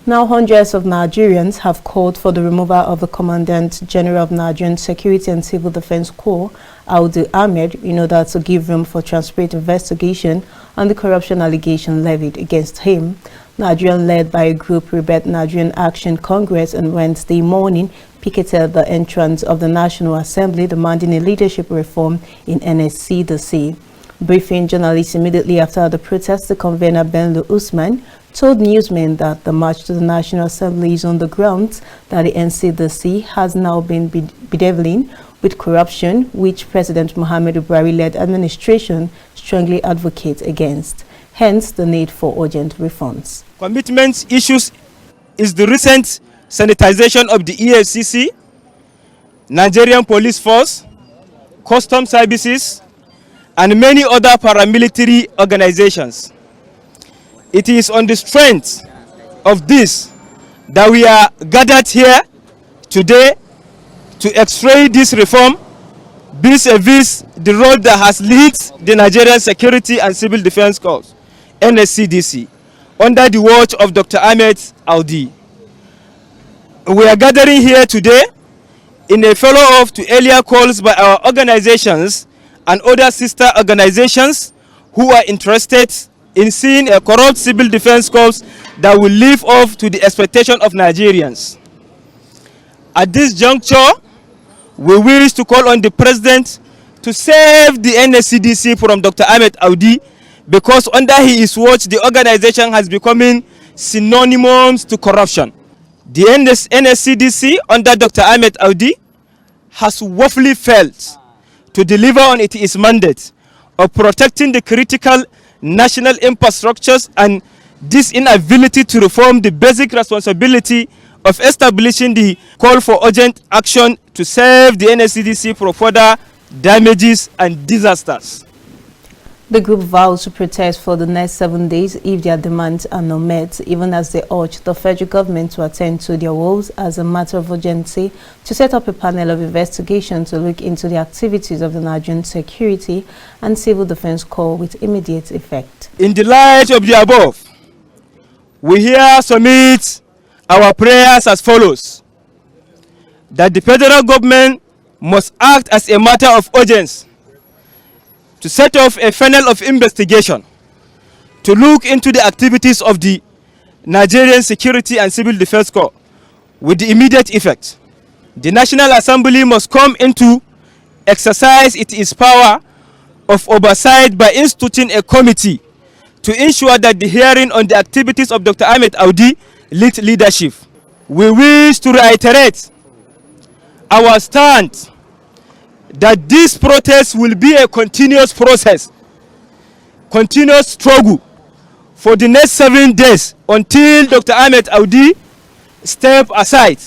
Now, hundreds of Nigerians have called for the removal of the Commandant General of Nigerian Security and Civil Defense Corps, Audu Ahmed, in order to give room for transparent investigation on the corruption allegation levied against him. Nigerian, led by a group Rebel Nigerian Action Congress, on Wednesday morning picketed the entrance of the National Assembly demanding a leadership reform in NSCDC. Briefing journalists immediately after the protest, the convener Bello Usman told newsmen that the march to the National Assembly is on the grounds that the NSCDC has now been bedeviling with corruption, which President Muhammadu Buhari-led administration strongly advocates against. Hence, the need for urgent reforms. Commitment issues is the recent sanitization of the EFCC, Nigerian Police Force, Customs Services, and many other paramilitary organizations. It is on the strength of this that we are gathered here today to x-ray this reform vis-a-vis the role that has led the Nigerian Security and Civil Defense Corps, NSCDC, under the watch of Dr. Ahmed Audi. We are gathering here today in a follow-up to earlier calls by our organizations and other sister organizations who are interested in seeing a corrupt civil defense corps that will live up to the expectation of Nigerians. At this juncture, we wish to call on the President to save the NSCDC from Dr. Ahmed Audi, because under his watch, the organization has become synonymous to corruption. The NSCDC under Dr. Ahmed Audi has woefully failed to deliver on its mandate of protecting the critical national infrastructures, and this inability to reform the basic responsibility of establishing the call for urgent action to save the NSCDC from further damages and disasters. The group vows to protest for the next 7 days if their demands are not met, even as they urge the federal government to attend to their woes as a matter of urgency, to set up a panel of investigation to look into the activities of the Nigerian Security and Civil Defense Corps with immediate effect. In the light of the above, we here submit our prayers as follows: that the federal government must act as a matter of urgency to set off a panel of investigation to look into the activities of the Nigerian Security and Civil Defense Corps with the immediate effect. The National Assembly must come into exercise its power of oversight by instituting a committee to ensure that the hearing on the activities of Dr. Ahmed Audi leadership. We wish to reiterate our stand that this protest will be a continuous process, continuous struggle for the next 7 days until Dr. Ahmed Audi step aside